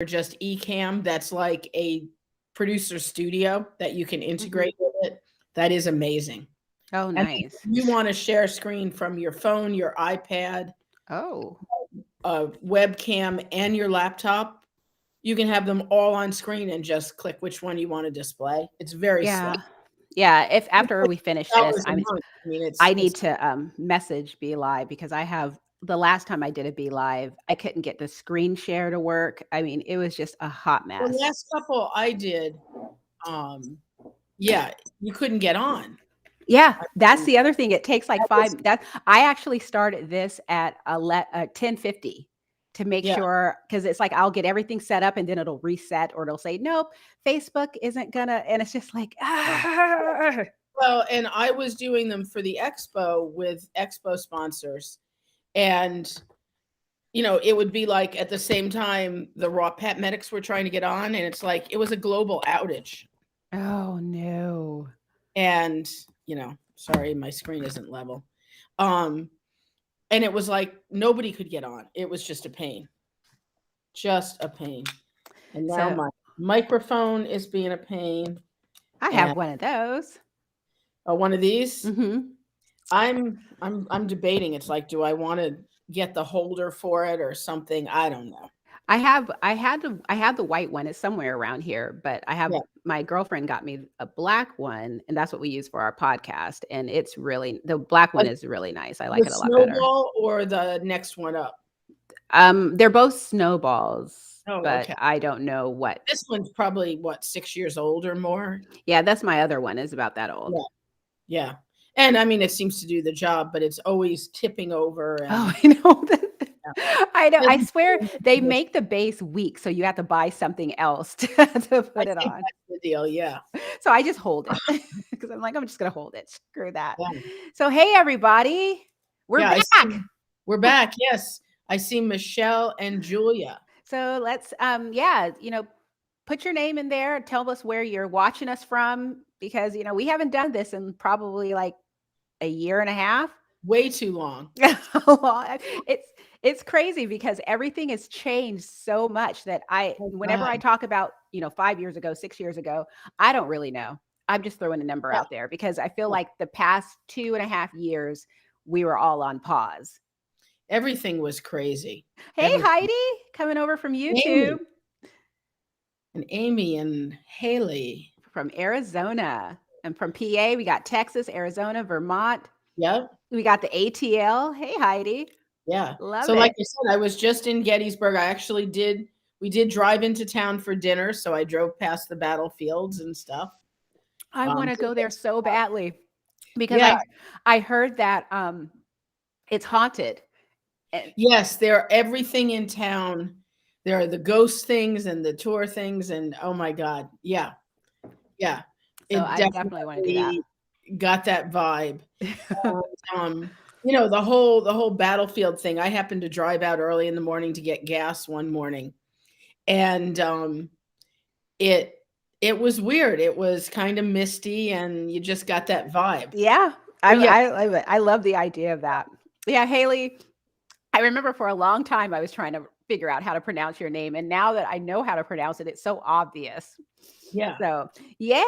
just eCam that's like a producer studio that you can Hmm. integrate with it. That is amazing. Oh, And if nice. you want to share screen from your phone, your iPad, Oh, webcam, and your laptop, you can have them all on screen and just click which one you want to display. It's very slick. yeah. Yeah. If It's after like we finish this, $6 a month. I mean, I it's need to message Be Live because I have the last time I did a Be Live, I couldn't get the screen share to work. I mean, it was just a hot the mess. last couple I did, um, yeah, you couldn't get on. Yeah, I that's mean, the other thing. It takes like that was five. That I actually started this at 10:50 to make yeah. sure because it's like I'll get everything set up and then it'll reset or it'll say nope, Facebook isn't gonna, and it's just like ah. Well, and I was doing them for the expo with expo sponsors, and it would be like at the same time the raw pet medics were trying to get on, and it's like it was a global outage. Oh no. And sorry, my screen isn't level. Um, and it was like nobody could get on. It was just a pain. And now So my microphone is being a pain. I have And one of those. one of these, Hmm. I'm debating. It's like, do I want to get the holder for it or something? I don't know. I had the white one. It's somewhere around here, but I have Yeah, my girlfriend got me a black one, and that's what we use for our podcast. And it's really the black one like is really nice. I the like it a lot better. snowball or the next one up. They're both snowballs, Oh, but okay. I don't know what. This one's probably what, 6 years old or more. Yeah, that's my other one is about that old. Yeah, yeah. And I mean, it seems to do the job, but it's always tipping over Oh, and I know. yeah. I know. I Doesn't swear seem they to- make the base weak, so you have to buy something else to I put it think on. that's the deal. Yeah, So I just hold it because I'm like, I'm just gonna hold it. Screw that. yeah, So hey, everybody, we're yeah. I back. see. We're back. Yes, I see Michelle and Julia. So let's yeah, put your name in there, tell us where you're watching us from because we haven't done this in probably like a year and a half. Way too long. it's it's crazy because everything has changed so much that Oh whenever I God. talk about, 5 years ago, 6 years ago, I don't really know. I'm just throwing a number Yeah, out there because I feel yeah. like the past 2.5 years we were all on pause. Everything was crazy. Hey Everything. Heidi, coming over from YouTube. Amy and Haley. From Arizona. And from PA, we got Texas, Arizona, Vermont. Yep. We got the ATL. Hey, Heidi. Yeah. Love So like it. I said, I was just in Gettysburg. We did drive into town for dinner, so I drove past the battlefields and stuff. I want to So go there so badly because yeah, I heard that it's haunted. And yes, there are everything in town. There are the ghost things and the tour things, and oh my God. Yeah. Yeah. so It I definitely want to do that. definitely got that vibe. The whole battlefield thing. I happened to drive out early in the morning to get gas one morning, and it it was weird. It was kind of misty, and you just got that vibe. Yeah. So yeah, I love it. I love the idea of that. Yeah, Haley, I remember for a long time I was trying to figure out how to pronounce your name. And now that I know how to pronounce it, it's so obvious. yeah, So, yay!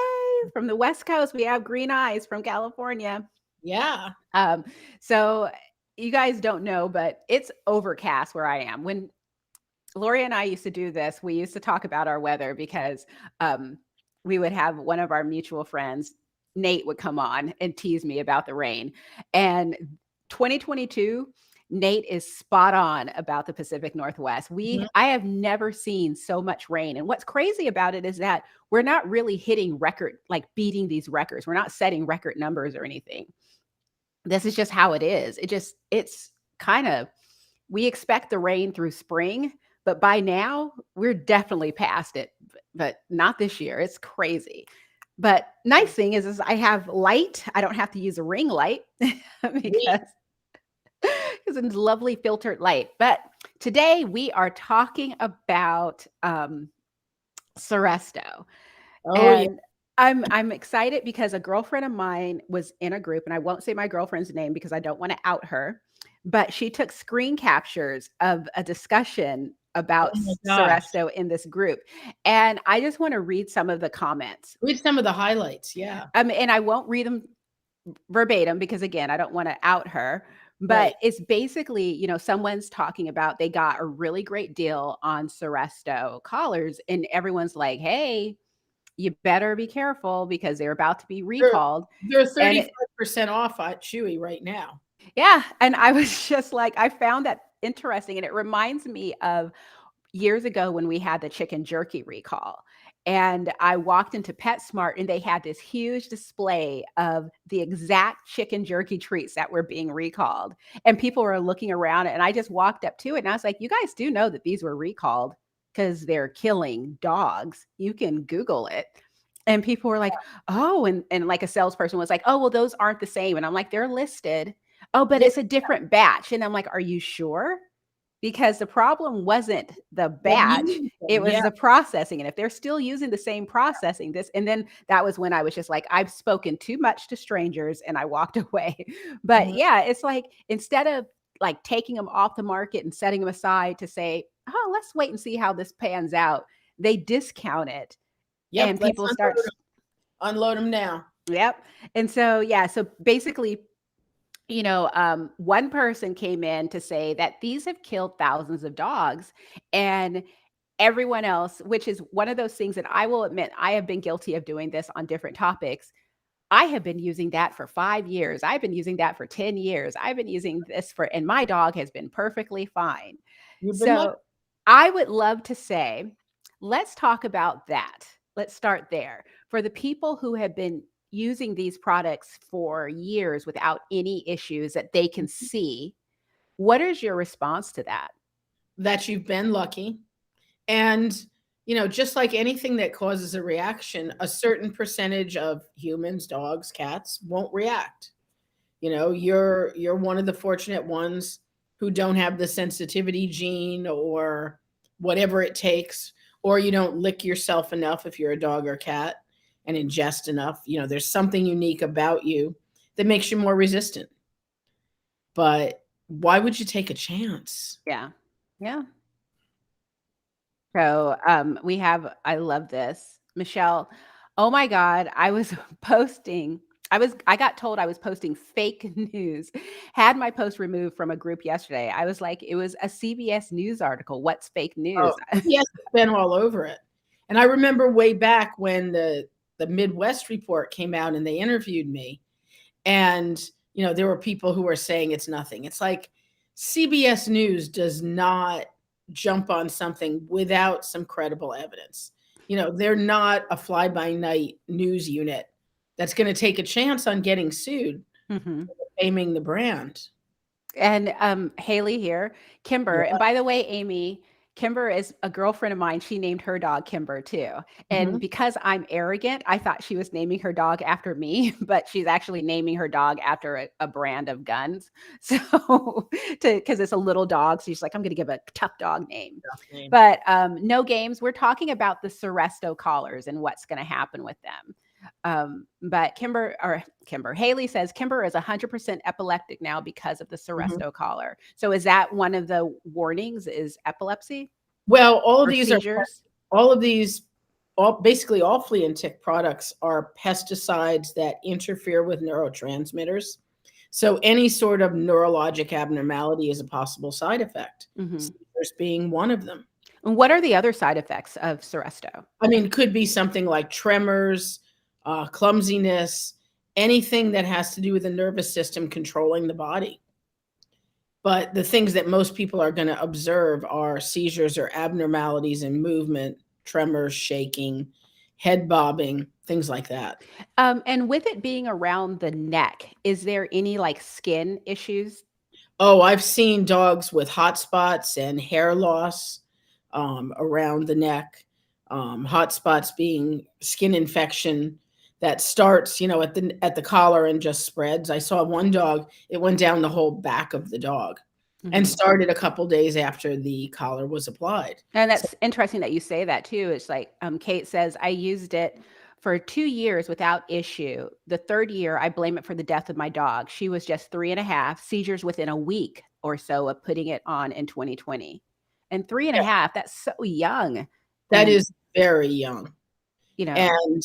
From the West Coast, we have Green Eyes from California. yeah. Um, so you guys don't know, but it's overcast where I am. When Laurie and I used to do this, we used to talk about our weather because um, we would have one of our mutual friends, Nate, would come on and tease me about the rain. And 2022, Nate is spot on about the Pacific Northwest. Mhm. I have never seen so much rain. And what's crazy about it is that we're not really hitting record, like beating these records. We're not setting record numbers or anything. This is just how it is. It's kind of, we expect the rain through spring, but by now we're definitely past it, but not this year. It's crazy. But nice thing is I have light. I don't have to use a ring light We, because it's lovely filtered light. But today we are talking about Seresto. oh yeah, And I'm excited because a girlfriend of mine was in a group, and I won't say my girlfriend's name because I don't want to out her, but she took screen captures of a discussion about Oh my gosh. Seresto in this group. And I just want to read some of the comments. Read some of the highlights. Yeah. And I won't read them verbatim because again, I don't want to out her, but Right. it's basically, someone's talking about they got a really great deal on Seresto collars and everyone's like, "Hey, you better be careful because they're about to be They're recalled." they're And it, 35% off at Chewy right now. yeah, and I was just like I found that interesting and it reminds me of years ago when we had the chicken jerky recall. And I walked into PetSmart and they had this huge display of the exact chicken jerky treats that were being recalled. And people were looking around and I just walked up to it and I was like, "You guys do know that these were recalled because they're killing dogs. You can Google it." And people were like, "Oh," and like a salesperson was like, "Oh, well, those aren't the same." And I'm like, "They're listed." "Oh, but Yeah, it's a different batch." And I'm like, "Are you sure?" Because the problem wasn't the they're batch, using them. it was Yeah. the processing, and if they're still using the same processing, and then that was when I was just like, "I've spoken too much to strangers," and I walked away. But, Mhm. yeah, it's like, instead of, like, taking them off the market and setting them aside to say, "Oh, let's wait and see how this pans out," they discount it, Yep. and Let's people start s unload them now. Yep, and so, yeah, so basically one person came in to say that these have killed thousands of dogs and everyone else, which is one of those things that I will admit I have been guilty of doing this on different topics. I have been using that for 5 years. I've been using that for 10 years. I've been using this and my dog has been perfectly fine. You've been lucky. So I would love to say, let's talk about that. Let's start there. For the people who have been using these products for years without any issues that they can see, what is your response to that? That you've been lucky. And, just like anything that causes a reaction, a certain percentage of humans, dogs, cats won't react. You're one of the fortunate ones who don't have the sensitivity gene or whatever it takes, or you don't lick yourself enough if you're a dog or cat and ingest enough. There's something unique about you that makes you more resistant. But why would you take a chance? Yeah. Yeah. So, I love this. Michelle, oh my God, I was posting, I got told I was posting fake news, had my post removed from a group yesterday. I was like, it was a CBS News article. What's fake Oh, news? yes, it's been all over it. And I remember way back when the Midwest report came out and they interviewed me, and there were people who were saying it's nothing. It's like CBS News does not jump on something without some credible evidence. They're not a fly by night news unit that's going to take a chance on getting sued Mhm. for defaming the brand. And, Haley here, Kimber, and Yeah. by the way, Amy, Kimber is a girlfriend of mine. She named her dog Kimber too. And Mhm. because I'm arrogant, I thought she was naming her dog after me, but she's actually naming her dog after a brand of guns. So, because it's a little dog, so she's like, "I'm going to give a tough dog name." Name. But no games. We're talking about the Seresto collars and what's going to happen with them. But Kimber Haley says Kimber is 100% epileptic now because of the Mhm. Seresto collar. So is that one of the warnings is epilepsy Well, or seizures? all of these, basically all flea and tick products are pesticides that interfere with neurotransmitters. So any sort of neurologic abnormality is a possible side effect. Mhm. Seizures being one of them. And what are the other side effects of Seresto? I mean, could be something like tremors, clumsiness, anything that has to do with the nervous system controlling the body. But the things that most people are going to observe are seizures or abnormalities in movement, tremors, shaking, head bobbing, things like that. And with it being around the neck, is there any like skin issues? Oh, I've seen dogs with hot spots and hair loss around the neck. Hot spots being skin infection that starts, at the collar and just spreads. I saw one dog; it went down the whole back of the dog, and Mhm. started a couple days after the collar was applied. And So, that's interesting that you say that too. It's like Kate says, I used it for 2 years without issue. The third year, I blame it for the death of my dog. She was just 3.5, seizures within a week or so of putting it on in 2020. And 3 and a Yeah. half, that's so young. That And, is very young. you know, And,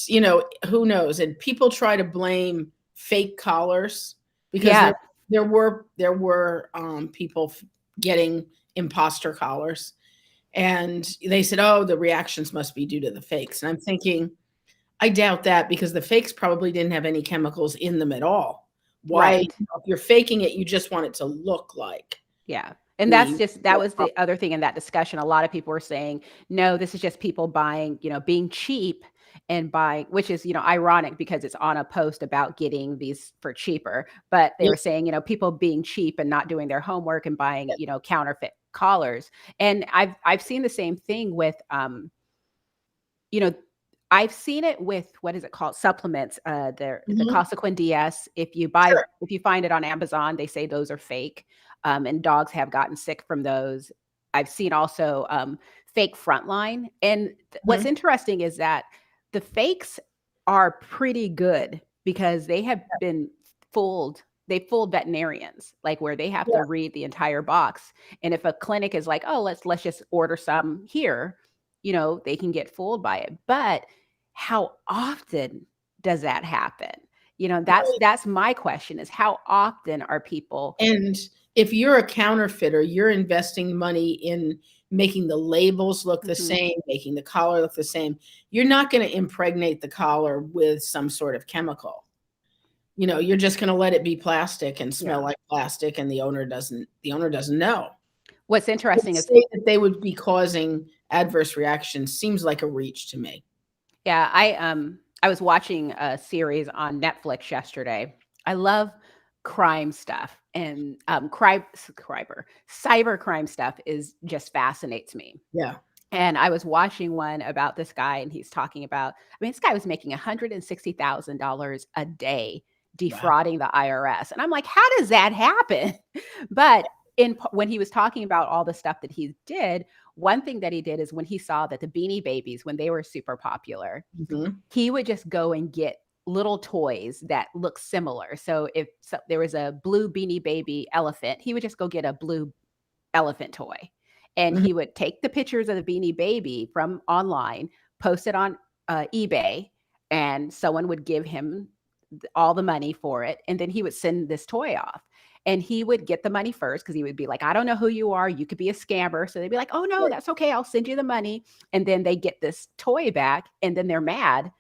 who knows? And people try to blame fake collars because yeah, there were people getting imposter collars. And they said, "Oh, the reactions must be due to the fakes." And I'm thinking, I doubt that because the fakes probably didn't have any chemicals in them at all. Why, right. if you're faking it, you just want it to look like Yeah. And the that was the other thing in that discussion. A lot of people were saying, no, this is just people buying, being cheap and buying, which is, ironic because it's on a post about getting these for cheaper. But they Yeah, were saying, people being cheap and not doing their homework and buying, counterfeit collars. And I've seen the same thing with you know, I've seen it with what is it called? Supplements. The mhm, Consequin DS. sure, If you find it on Amazon, they say those are fake. And dogs have gotten sick from those. I've seen also fake frontline. And what's mhm, interesting is that the fakes are pretty good because they have been fooled. They fooled veterinarians, like where they have yeah, to read the entire box. And if a clinic is like, oh, let's just order some here, they can get fooled by it. But how often does that happen? right. That's my question is how often are people And if you're a counterfeiter, you're investing money in making the labels look the Mhm. same, making the collar look the same. You're not gonna impregnate the collar with some sort of chemical. You're just gonna let it be plastic and Yeah. smell like plastic, and the owner doesn't know. What's To interesting is say that they would be causing adverse reactions seems like a reach to me. yeah, I was watching a series on Netflix yesterday. I love crime stuff and cyber crime stuff is just fascinates me. Yeah, And I was watching one about this guy, and he's talking about, I mean, this guy was making $160,000 a day wow. defrauding the IRS. And I'm like, how does that happen? But when he was talking about all the stuff that he did, one thing that he did is when he saw that the Beanie Babies, when they were super popular, Mhm, he would just go and get little toys that look similar. So if there was a blue Beanie Baby elephant, he would just go get a blue elephant toy. And mhm, he would take the pictures of the Beanie Baby from online, post it on eBay, and someone would give him all the money for it. And then he would send this toy off. And he would get the money first because he would be like, I don't know who you are. You could be a scammer. So they'd be like, oh, no, right, that's okay. I'll send you the money. And then they get this toy back and then they're mad.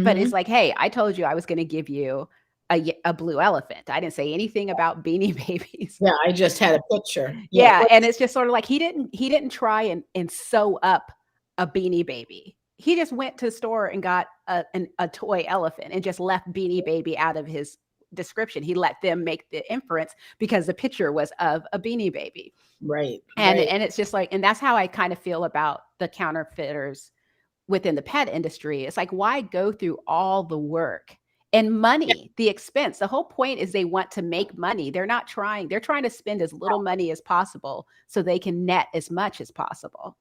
But it's mhm. like, hey, I told you I was going to give you a blue elephant. I didn't say anything about Beanie Babies. Yeah, I just had a picture. Yeah, Yeah, and what's it's just sort of like he didn't try and sew up a Beanie Baby. He just went to the store and got a toy elephant and just left Beanie Baby out of his description. He let them make the inference because the picture was of a Beanie Baby. right, And right. and it's just like and that's how I kind of feel about the counterfeiters within the pet industry. It's like, why go through all the work and Yeah, money, the expense? The whole point is they want to make money. They're trying to spend as little money as possible so they can net as much as possible.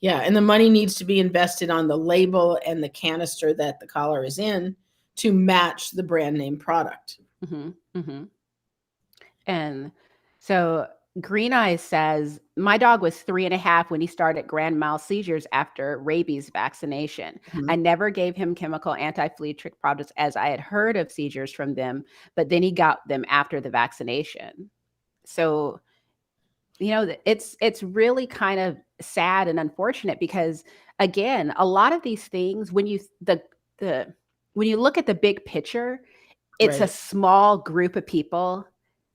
yeah, and the money needs to be invested on the label and the canister that the collar is in to match the brand name product. Hmm. Hmm. And so Green Eyes says, my dog was 3.5 when he started grand mal seizures after rabies vaccination. I Mhm. never gave him chemical anti-flea trick products as I had heard of seizures from them, but then he got them after the vaccination. So, it's really kind of sad and unfortunate because again, a lot of these things the when you look at the big picture, it's a Right. small group of people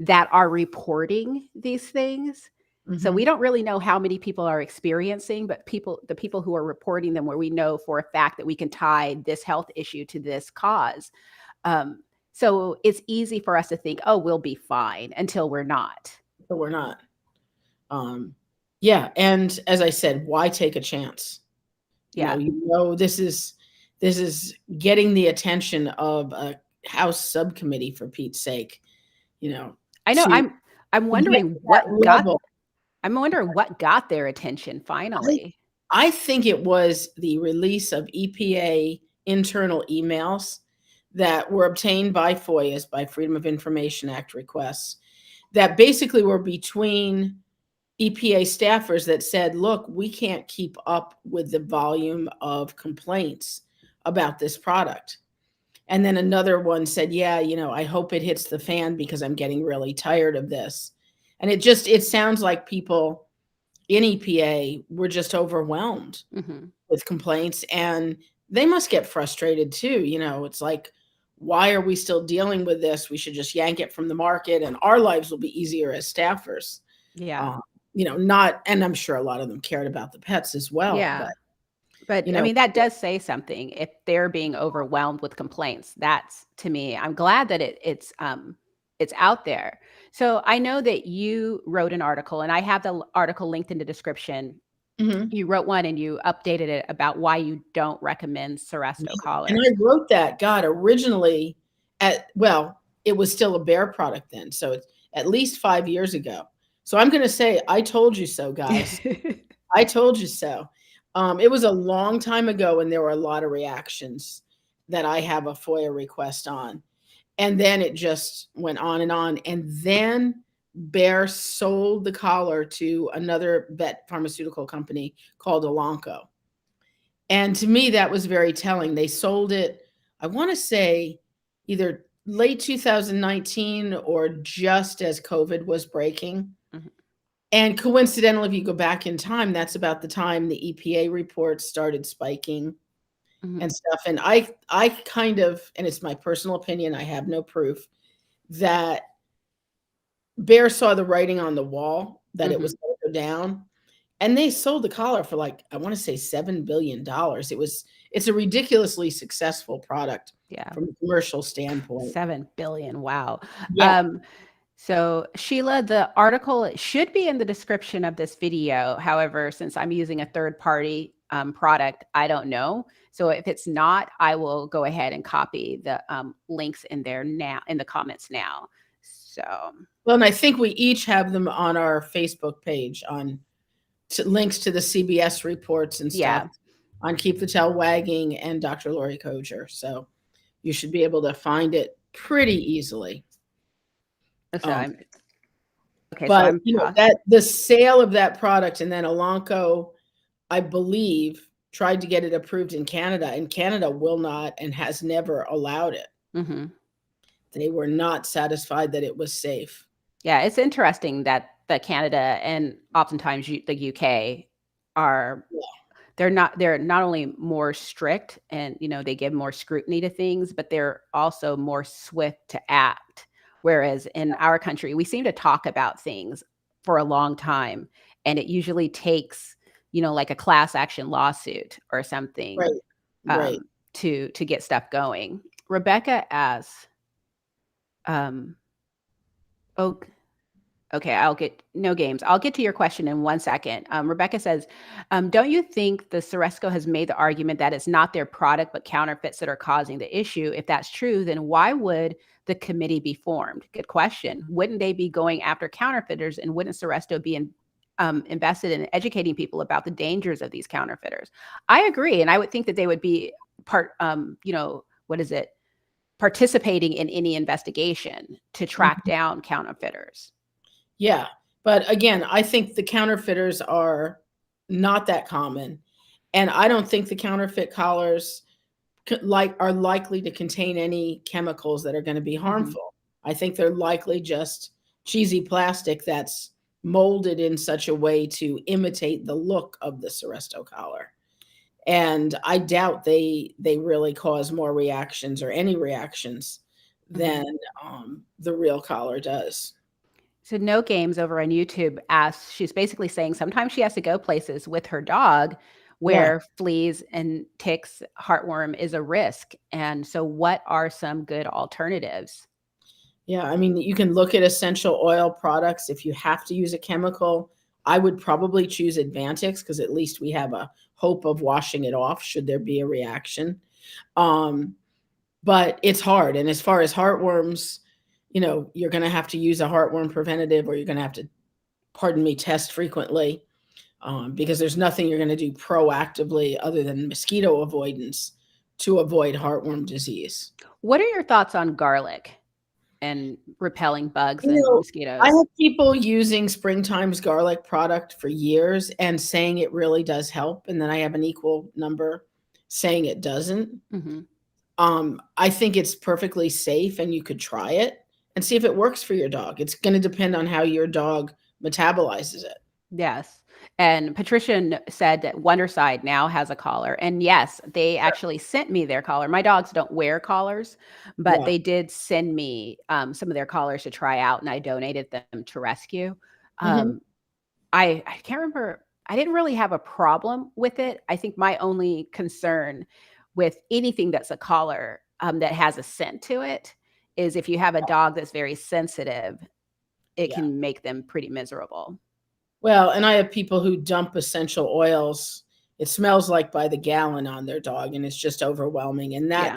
that are reporting these things. So we Mhm. don't really know how many people are experiencing, but the people who are reporting them where we know for a fact that we can tie this health issue to this cause. Um, so it's easy for us to think, oh, we'll be fine until we're not. But we're not. Um, yeah, and as I said, why take a chance? Yeah. This is getting the attention of a House subcommittee for Pete's sake, you know, I know to I'm to get wondering to that level. what got their attention I finally. I think it was the release of EPA internal emails that were obtained by FOIAs, by Freedom of Information Act requests, that basically were between EPA staffers that said, look, we can't keep up with the volume of complaints about this product. And then another one said, yeah, I hope it hits the fan because I'm getting really tired of this. And it sounds like people in EPA were just overwhelmed with complaints, and they must get frustrated too. It's like, why are we still dealing with this? We should just yank it from the market and our lives will be easier as staffers. Yeah. Not, and I'm sure a lot of them cared about the pets as well, Yeah. But I mean, that does say something. If they're being overwhelmed with complaints, that's, to me, I'm glad that it's out there. So I know that you wrote an article, and I have the article linked in the description. You wrote one and you updated it about why you don't recommend Seresto collars. And I wrote that, God, originally it was still a Bear product then. So it's at least 5 years ago. So I'm going to say, I told you so, guys. I told you so. It was a long time ago, and there were a lot of reactions that I have a FOIA request on. And then it just went on. And then Bayer sold the collar to another vet pharmaceutical company called Elanco. And to me, that was very telling. They sold it, I want to say, either late 2019 or just as COVID was breaking. And coincidentally, if you go back in time, that's about the time the EPA reports started spiking and stuff. And I kind of, and it's my personal opinion, I have no proof, that Bayer saw the writing on the wall that it was going to go down. And they sold the collar for, like, I want to say $7 billion. It's a ridiculously successful product from a commercial standpoint. 7 billion. Wow. Yeah. So Sheila, the article should be in the description of this video. However, since I'm using a third-party product, I don't know. So if it's not, I will go ahead and copy the links in there now, in the comments now. So, well, and I think we each have them on our Facebook page on links to the CBS reports and stuff on Keep the Tail Wagging and Dr. Laurie Coger. So you should be able to find it pretty easily. So but that the sale of that product, and then Elanco, I believe, tried to get it approved in Canada, and Canada will not and has never allowed it. They were not satisfied that it was safe. Yeah, it's interesting that the Canada and oftentimes the UK are they're not only more strict and they give more scrutiny to things, but they're also more swift to act. Whereas in our country, we seem to talk about things for a long time, and it usually takes, like a class action lawsuit or something to get stuff going. Rebecca asks, okay, I'll get to your question in 1 second. Rebecca says, don't you think the Seresto has made the argument that it's not their product, but counterfeits that are causing the issue? If that's true, then why would the committee be formed? Good question. Wouldn't they be going after counterfeiters, and wouldn't Seresto be invested in educating people about the dangers of these counterfeiters? I agree. And I would think that they would be participating in any investigation to track down counterfeiters. Yeah. But again, I think the counterfeiters are not that common. And I don't think the counterfeit collars are likely to contain any chemicals that are going to be harmful. I think they're likely just cheesy plastic that's molded in such a way to imitate the look of the Seresto collar. And I doubt they really cause more reactions or any reactions than the real collar does. So No Games over on YouTube asks, she's basically saying sometimes she has to go places with her dog where fleas and ticks, heartworm is a risk. And so what are some good alternatives? Yeah, I mean, you can look at essential oil products. If you have to use a chemical, I would probably choose Advantix, because at least we have a hope of washing it off should there be a reaction. But it's hard. And as far as heartworms, you're going to have to use a heartworm preventative, or you're going to have to, test frequently, because there's nothing you're going to do proactively other than mosquito avoidance to avoid heartworm disease. What are your thoughts on garlic? and repelling bugs You and know, I mosquitoes. have people using Springtime's garlic product for years and saying it really does help, and then I have an equal number saying it doesn't. Hmm. I think it's perfectly safe and you could try it and see if it works for your dog. It's going to depend on how your dog metabolizes it. Yes. And Patricia said that Wonderside now has a collar. And yes, they actually sent me their collar. My dogs don't wear collars, but Yeah. they did send me some of their collars to try out, and I donated them to rescue. Hmm. Um, I can't remember. I didn't really have a problem with it. I think my only concern with anything that's a collar that has a scent to it is if you have a dog that's very sensitive, it Yeah. can make them pretty miserable. Well, and I have people who dump essential oils. It smells like by the gallon on their dog, and it's just overwhelming. And Yeah.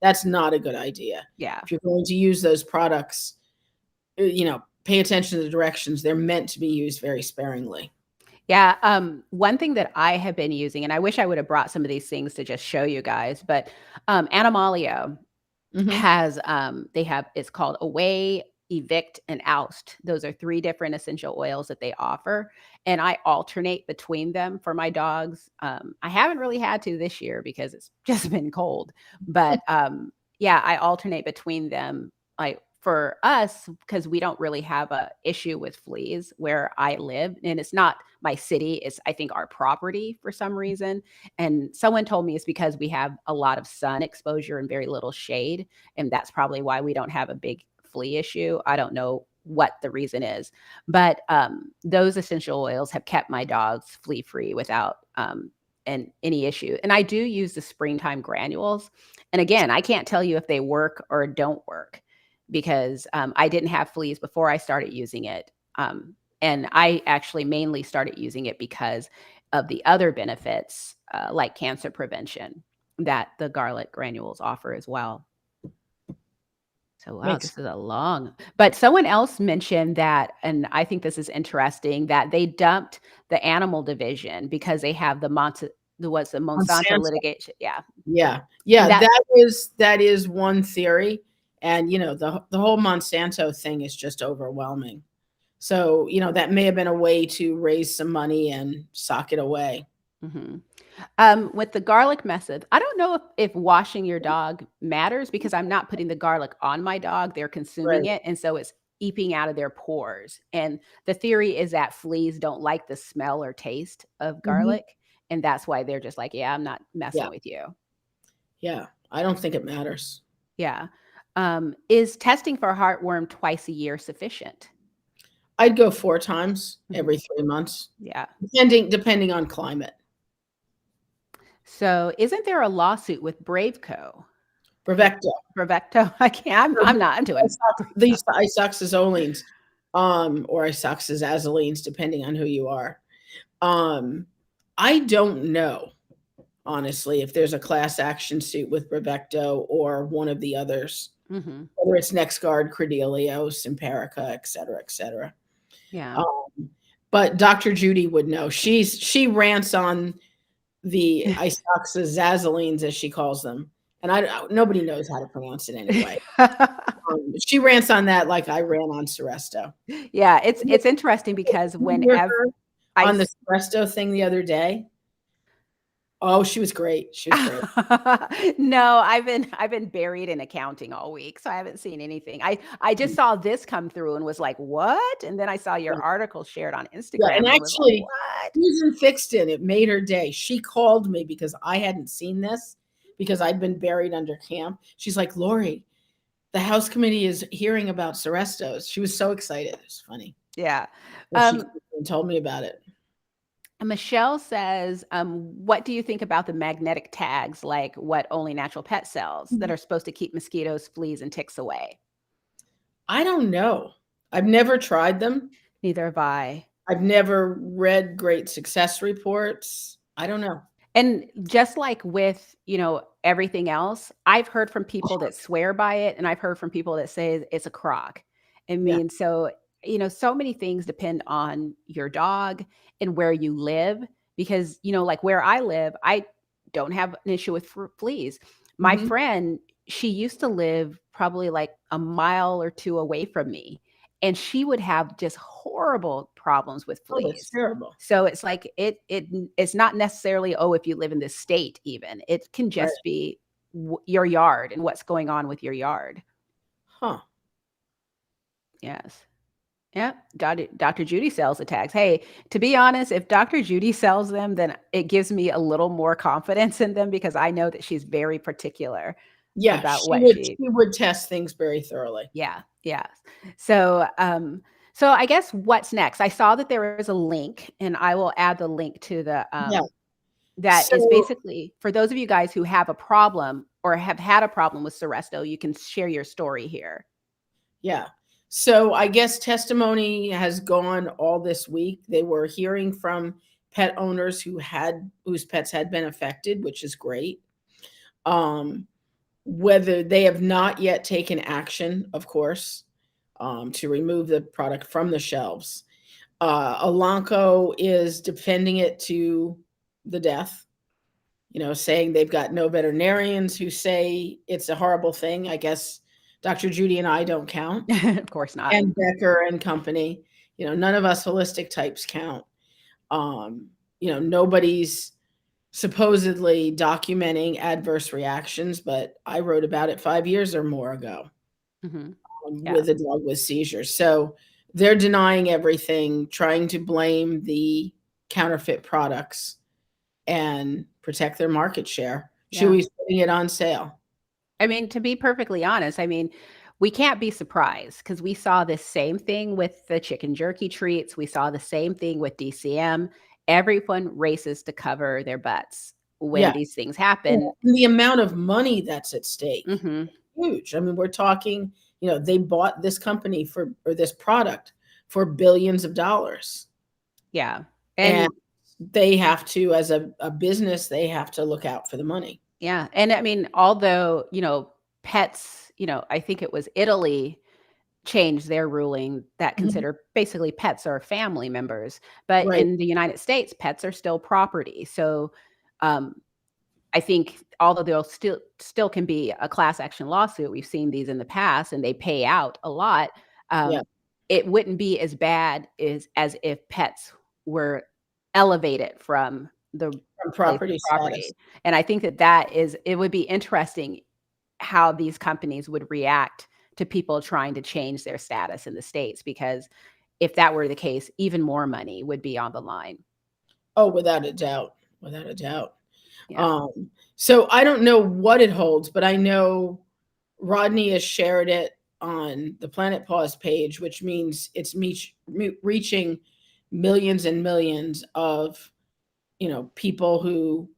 that's not a good idea. Yeah. If you're going to use those products, pay attention to the directions. They're meant to be used very sparingly. Yeah. One thing that I have been using, and I wish I would have brought some of these things to just show you guys, but Animalio Hmm. has they have it's called Away, Evict, and Oust. Those are 3 different essential oils that they offer, and I alternate between them for my dogs. I haven't really had to this year because it's just been cold, but yeah, I alternate between them. Like for us, because we don't really have a issue with fleas where I live, and it's not my city, it's I think our property for some reason. And someone told me it's because we have a lot of sun exposure and very little shade, and that's probably why we don't have a big flea issue. I don't know what the reason is, but those essential oils have kept my dogs flea free without and any issue. And I do use the springtime granules. And again, I can't tell you if they work or don't work because I didn't have fleas before I started using it. And I actually mainly started using it because of the other benefits like cancer prevention that the garlic granules offer as well. So, wow, Makes this is a long, but someone else mentioned that, and I think this is interesting, that they dumped the animal division because they have what's the Monsanto sense. litigation. Yeah. Yeah. And Yeah, that, that is one theory, and, the whole Monsanto thing is just overwhelming. So, that may have been a way to raise some money and sock it away. mhm. With the garlic method, I don't know if washing your dog matters because I'm not putting the garlic on my dog. They're consuming Right. it. And so it's eeping out of their pores. And the theory is that fleas don't like the smell or taste of Mhm. garlic. And that's why they're just like, yeah, I'm not messing Yeah. with you. Yeah. I don't think it matters. Yeah. Is testing for heartworm twice a year sufficient? I'd go 4 times Mhm. every 3 months, Yeah. depending on climate. So isn't there a lawsuit with Braveco? Bra- Brevecto. Bravecto? I can't, I'm not, I'm doing These isoxazolines, or isoxazazolines, depending on who you are. Um, I don't know, honestly, if there's a class action suit with Brevecto or one of the others, Mhm. whether it's NexGard, Credelio, Simparica, et cetera, et cetera. Yeah. Um, but Dr. Judy would know. She rants on the isoxazazolines, as she calls them, and nobody knows how to pronounce it anyway. She rants on that like I ran on Seresto. Yeah, it's interesting because Did you hear whenever her I on the s Seresto thing the other day? Oh, she was great. She was great. No, I've been buried in accounting all week, so I haven't seen anything. I just saw this come through and was like, "What?" And then I saw your Yeah, article shared on yeah, Instagram and and was like, actually, "What?" Susan Fixton, it made her day. She called me because I hadn't seen this because I'd been buried under camp. She's like, "Laurie, the House committee is hearing about Serestos." She was so excited. It was funny. Yeah. Well, she Um, told me about it. Michelle says, "What do you think about the magnetic tags, like what only Natural Pet sells, that are supposed to keep mosquitoes, fleas, and ticks away?" I don't know. I've never tried them. Neither have I. I've never read great success reports. I don't know. And just like with, everything else, I've heard from people that swear by it, and I've heard from people that say it's a crock. I Yeah. mean, so, so many things depend on your dog and where you live because, like where I live, I don't have an issue with fleas. My Mhm. friend, she used to live probably like a mile or two away from me, and she would have just horrible problems with Oh, that's fleas. terrible. So it's like it's not necessarily, oh, if you live in this state even. It can Right. just be your yard and what's going on with your yard. Huh. Yes. Yeah, Dr. Judy sells the tags. Hey, to be honest, if Dr. Judy sells them, then it gives me a little more confidence in them because I know that she's very particular Yeah, about she what would she. she would test things very thoroughly. Yeah, yeah. So, so I guess what's next? I saw that there was a link, and I will add the link to the Yeah. that is So basically for those of you guys who have a problem or have had a problem with Seresto, you can share your story here. yeah. So I guess testimony has gone all this week. They were hearing from pet owners whose pets had been affected, which is great. Um, whether they have not yet taken action, of course, to remove the product from the shelves. Elanco is defending it to the death, saying they've got no veterinarians who say it's a horrible thing. I guess Dr. Judy and I don't count, Of course not. and Becker and company. None of us holistic types count. Nobody's supposedly documenting adverse reactions, but I wrote about it 5 years or more ago Mhm. Yeah. with a dog with seizures. So they're denying everything, trying to blame the counterfeit products and protect their market share. Yeah. Chewy's putting it on sale. I mean, to be perfectly honest, I mean, we can't be surprised because we saw this same thing with the chicken jerky treats. We saw the same thing with DCM. Everyone races to cover their butts when Yeah. these things Yeah, happen. and the amount of money that's at stake, Mhm. huge. I mean, we're talking, they bought this company or this product for billions of dollars. Yeah. And And they have to, as a business, they have to look out for the money. yeah, and I mean, although, pets, I think it was Italy changed their ruling that Mhm. consider basically pets are family members, but Right. in the United States, pets are still property. So, um, I think although there'll still can be a class action lawsuit, we've seen these in the past and they pay out a lot, Yeah. it wouldn't be as bad as if pets were elevated from the From place of property status. property, and I think that is it would be interesting how these companies would react to people trying to change their status in the States, because if that were the case, even more money would be on the line. Oh, without a doubt. Without a doubt. Yeah. So I don't know what it holds, but I know Rodney has shared it on the Planet Paws page, which means it's reaching millions and millions of, people who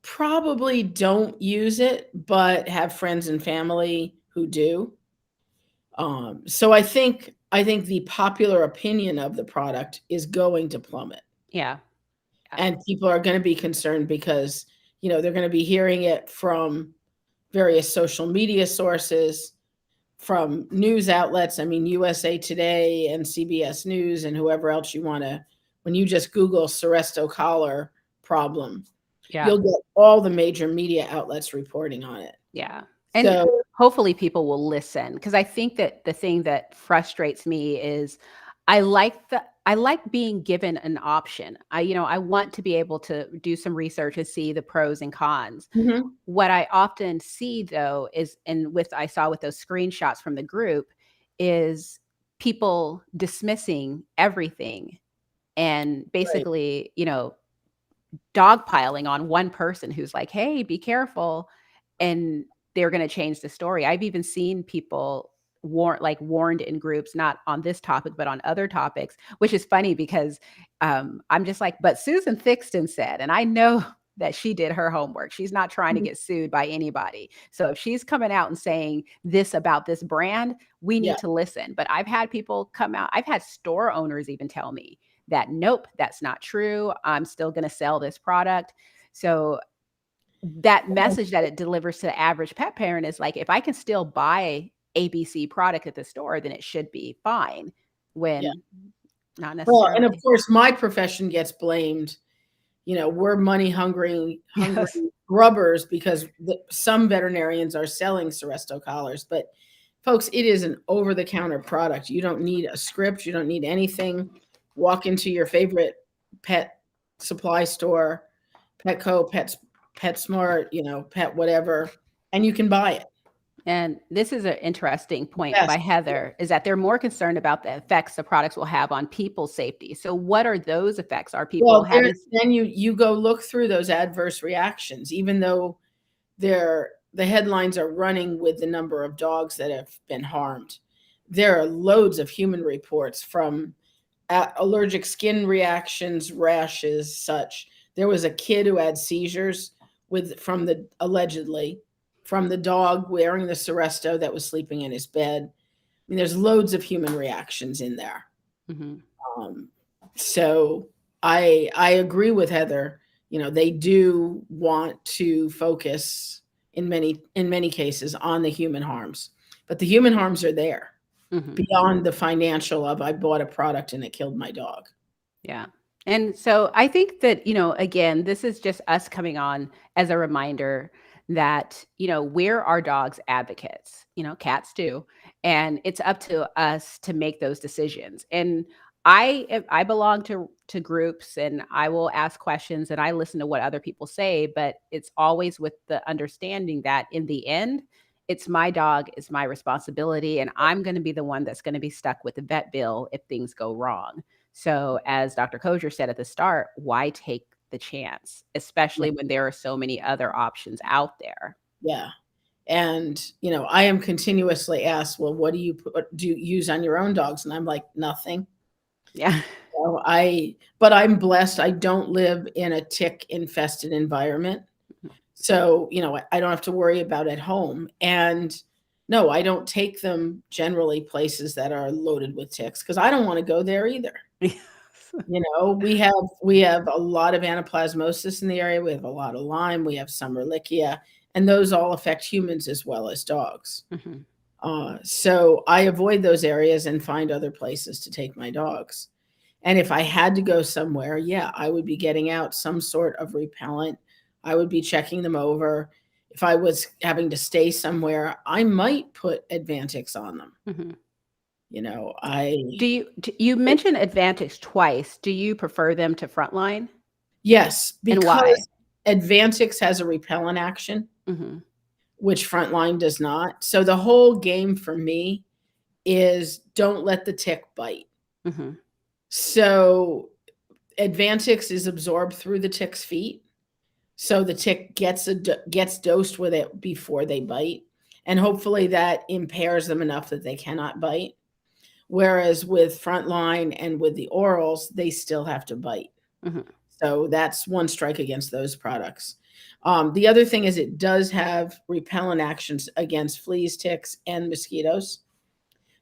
probably don't use it, but have friends and family who do. So I think the popular opinion of the product is going to plummet, Yeah. Yeah. and people are going to be concerned because they're going to be hearing it from various social media sources, from news outlets. I mean, USA Today and CBS News and whoever else you want to. When you just Google Seresto collar problem, Yeah. you'll get all the major media outlets reporting on it. Yeah. And So hopefully people will listen, because I think that the thing that frustrates me is I like being given an option. I want to be able to do some research and see the pros and cons. mhm, What I often see though is, and with I saw with those screenshots from the group, is people dismissing everything and right, basically, dogpiling on one person who's like, "Hey, be careful," and they're gonna change the story. I've even seen people warned in groups, not on this topic, but on other topics, which is funny because, I'm just like, "But Susan Thixton said," and I know that she did her homework. She's not trying to mhm, get sued by anybody. So if she's coming out and saying this about this brand, we yeah, need to listen. But I've had people come out. I've had store owners even tell me that, "Nope, that's not true. I'm still gonna sell this product." So that message that it delivers to the average pet parent is like, if I can still buy ABC product at the store, then it should be fine, yeah. when not Well, and of necessarily. course, my profession gets blamed, we're money hungry Yes. grubbers because some veterinarians are selling Seresto collars, but folks, it is an over the counter product. You don't need a script. You don't need anything. Walk into your favorite pet supply store, Petco, PetSmart, pet whatever, and you can buy it. And this is an interesting point Yes. by Heather, is that they're more concerned about the effects the products will have on people's safety. So what are those effects? Are people Well, having then you go look through those adverse reactions, even though the headlines are running with the number of dogs that have been harmed. There are loads of human reports from allergic skin reactions, rashes, such. There was a kid who had seizures allegedly from the dog wearing the Seresto that was sleeping in his bed. I mean, there's loads of human reactions in there. Mhm. So I agree with Heather. They do want to focus in many cases on the human harms, but the human harms are there Mhm. beyond the financial of I bought a product and it killed my dog. Yeah. And so I think that, again, this is just us coming on as a reminder that, we're our dogs' advocates, cats do. And it's up to us to make those decisions. And I belong to groups, and I will ask questions and I listen to what other people say, but it's always with the understanding that in the end, it's my dog, it's my responsibility, and I'm going to be the one that's going to be stuck with the vet bill if things go wrong. So, as Dr. Coger said at the start, why take the chance, especially when there are so many other options out there? Yeah. And, I am continuously asked, well, what do you use on your own dogs? And I'm like, nothing. Yeah. But I'm blessed. I don't live in a tick infested environment. So, I don't have to worry about at home. And no, I don't take them generally places that are loaded with ticks because I don't want to go there either. Yes. We have a lot of anaplasmosis in the area. We have a lot of Lyme. We have some Ehrlichia, and those all affect humans as well as dogs. Mhm. So I avoid those areas and find other places to take my dogs. And if I had to go somewhere, yeah, I would be getting out some sort of repellent. I would be checking them over. If I was having to stay somewhere, I might put Advantix on them. Mhm. You mentioned Advantix twice. Do you prefer them to Frontline, Yes, and why? because Advantix has a repellent action, Mhm. which Frontline does not. So the whole game for me is don't let the tick bite. Mhm. So Advantix is absorbed through the tick's feet. So the tick gets dosed with it before they bite. And hopefully that impairs them enough that they cannot bite. Whereas with Frontline and with the orals, they still have to bite. Mhm. So that's one strike against those products. The other thing is it does have repellent actions against fleas, ticks, and mosquitoes.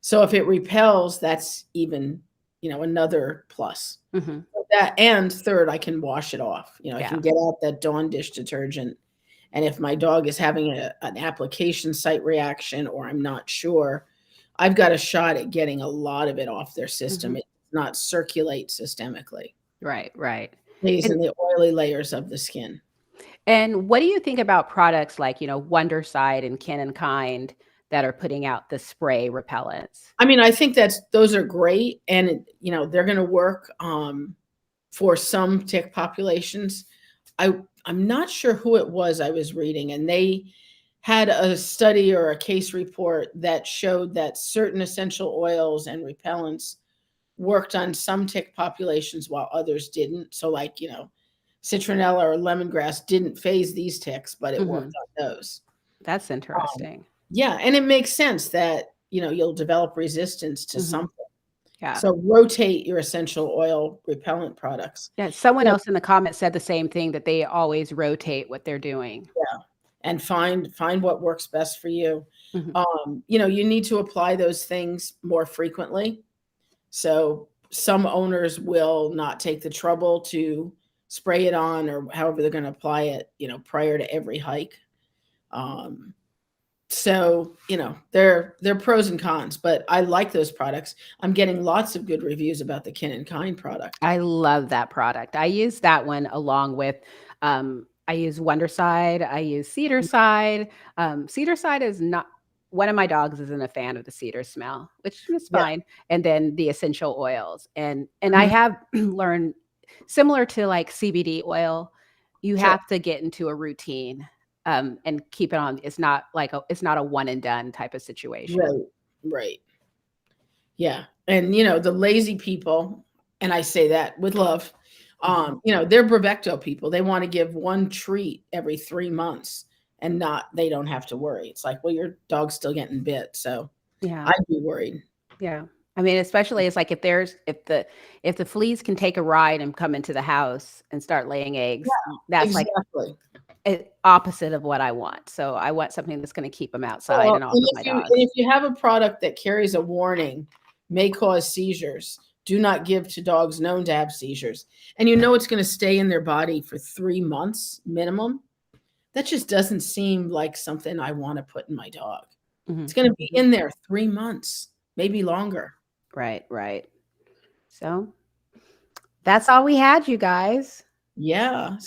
So if it repels, that's even, another plus. Mhm. That, and third, I can wash it off. I Yeah. can get out that Dawn dish detergent. And if my dog is having an application site reaction or I'm not sure, I've got a shot at getting a lot of it off their system. Mhm. It does not circulate systemically. Right, right. Stays in And the oily layers of the skin. and what do you think about products like, Wondercide and Kin and Kind that are putting out the spray repellents? I mean, I think those are great, and they're going to work for some tick populations. I'm not sure who it was I was reading, and they had a study or a case report that showed that certain essential oils and repellents worked on some tick populations while others didn't. So, like citronella or lemongrass didn't phase these ticks, but it worked Mhm. on those. That's interesting. Yeah, and it makes sense that you'll develop resistance to Mhm. something. Yeah. So rotate your essential oil repellent products. Yeah, someone Yeah, else in the comments said the same thing, that they always rotate what they're doing. yeah, and find what works best for you. Mhm. You need to apply those things more frequently. So some owners will not take the trouble to spray it on or however they're going to apply it, prior to every hike. Um, So, they're pros and cons, but I like those products. I'm getting lots of good reviews about the Kin and Kind product. I love that product. I use that one along with, I use Wondercide, I use Cedarside. Cedarside is not one of my dogs isn't a fan of the cedar smell, which is Yeah. fine. And then the essential oils. And I Mhm. have learned similar to like CBD oil, you Sure. have to get into a routine and keep it on. It's not a one and done type of situation. Right. Right. Yeah. And the lazy people, and I say that with love, Mhm. they're Bravecto people. They want to give one treat every 3 months and they don't have to worry. It's like, well, your dog's still getting bit. So Yeah. I'd be worried. Yeah. I mean, especially it's like if the fleas can take a ride and come into the house and start laying eggs, that's like Exactly. opposite of what I want. So I want something that's going to keep them outside Well, and off and of if my you and dogs. if you have a product that carries a warning, may cause seizures, do not give to dogs known to have seizures, and it's going to stay in their body for 3 months minimum, that just doesn't seem like something I want to put in my dog. It's Mhm. going to be Mhm. in there 3 months, maybe longer. Right, right. So that's all we had, you guys. Yeah. So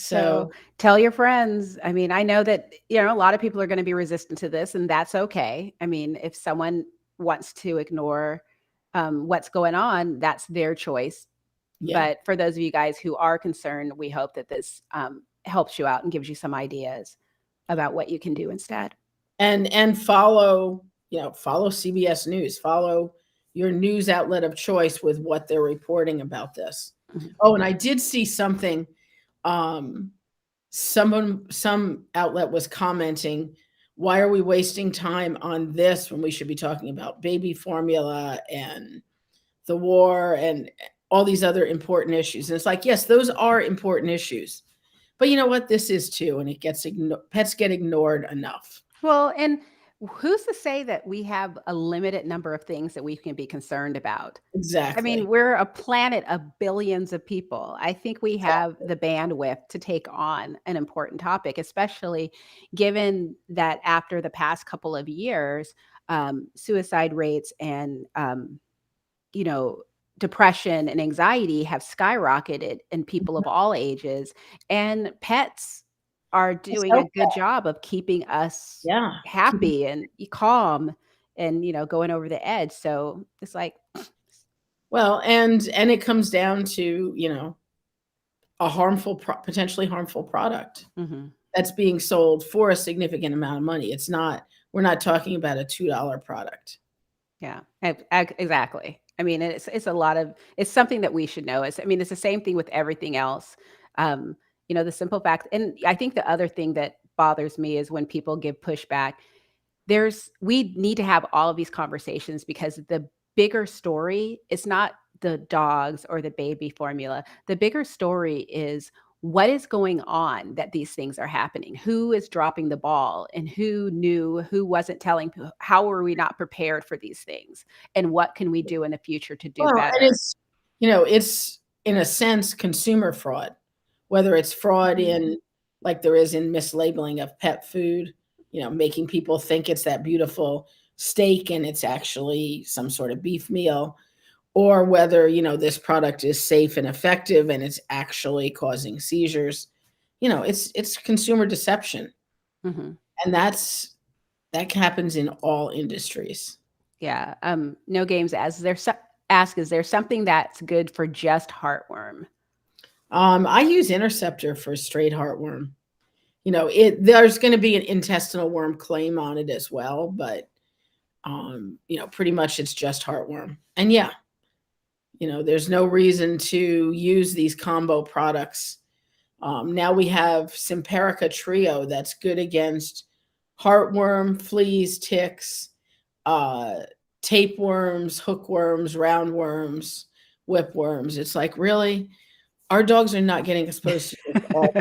So tell your friends. I mean, I know that, a lot of people are going to be resistant to this, and that's okay. I mean, if someone wants to ignore what's going on, that's their choice. yeah, But for those of you guys who are concerned, we hope that this helps you out and gives you some ideas about what you can do instead. and follow CBS News, follow your news outlet of choice with what they're reporting about this. Mhm. Oh, and I did see something. Um, some outlet was commenting, why are we wasting time on this when we should be talking about baby formula and the war and all these other important issues? And it's like, yes, those are important issues, but you know what, this is too, and pets get ignored enough. Well, and who's to say that we have a limited number of things that we can be concerned about? I mean, Exactly. we're a planet of billions of people. I think we have Exactly. the bandwidth to take on an important topic, especially given that after the past couple of years, suicide rates and, you know, depression and anxiety have skyrocketed in people of all ages. And pets are It's doing a so good job of keeping us yeah. Keep happy and calm and, going over the edge. So it's like, Well, and it comes down to, a potentially harmful product mhm. that's being sold for a significant amount of money. We're not talking about a $2 product. Yeah, exactly. I mean, it's a lot of it's something that we should know. I mean, it's the same thing with everything else. Um, the simple fact, and I think the other thing that bothers me is when people give pushback. We need to have all of these conversations because the bigger story is not the dogs or the baby formula. The bigger story is what is going on that these things are happening. Who is dropping the ball and who knew, who wasn't telling, how are we not prepared for these things? And what can we do in the future to do Well, and better? it's in a sense consumer fraud, whether it's fraud Mhm. in like there is in mislabeling of pet food, making people think it's that beautiful steak and it's actually some sort of beef meal, or whether, this product is safe and effective and it's actually causing seizures. It's consumer deception, Mhm. and that happens in all industries. Yeah. No games ask, is there something that's good for just heartworm? I use Interceptor for straight heartworm. There's going to be an intestinal worm claim on it as well, but pretty much it's just heartworm. And yeah, there's no reason to use these combo products. Now we have Simparica Trio that's good against heartworm, fleas, ticks, uh, tapeworms, hookworms, roundworms, whipworms. It's like, really, our dogs are not getting exposed to this all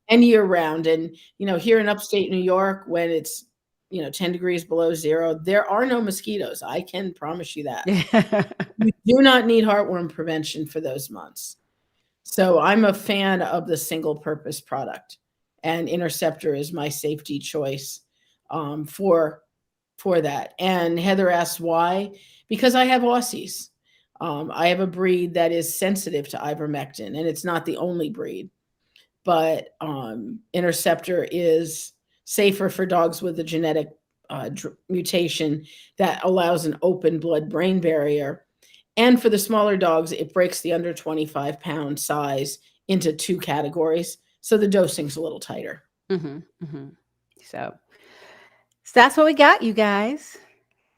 and year round. And, here in upstate New York, when it's, 10 degrees below zero, there are no mosquitoes. I can promise you that. You do not need heartworm prevention for those months. So I'm a fan of the single purpose product, and Interceptor is my safety choice. for that. And Heather asks why. Because I have Aussies. I have a breed that is sensitive to ivermectin, and it's not the only breed. But Interceptor is safer for dogs with a genetic mutation that allows an open blood-brain barrier. And for the smaller dogs, it breaks the under 25-pound size into 2 categories. So the dosing's a little tighter. Mm-hmm, mm-hmm. So that's what we got, you guys.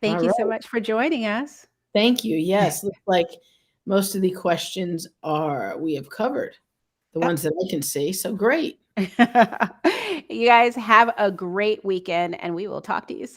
Thank All you so right. much for joining us. Thank you. Yes, looks like most of the questions we have covered, the Yep. ones that I can see. So great. You guys have a great weekend, and we will talk to you soon.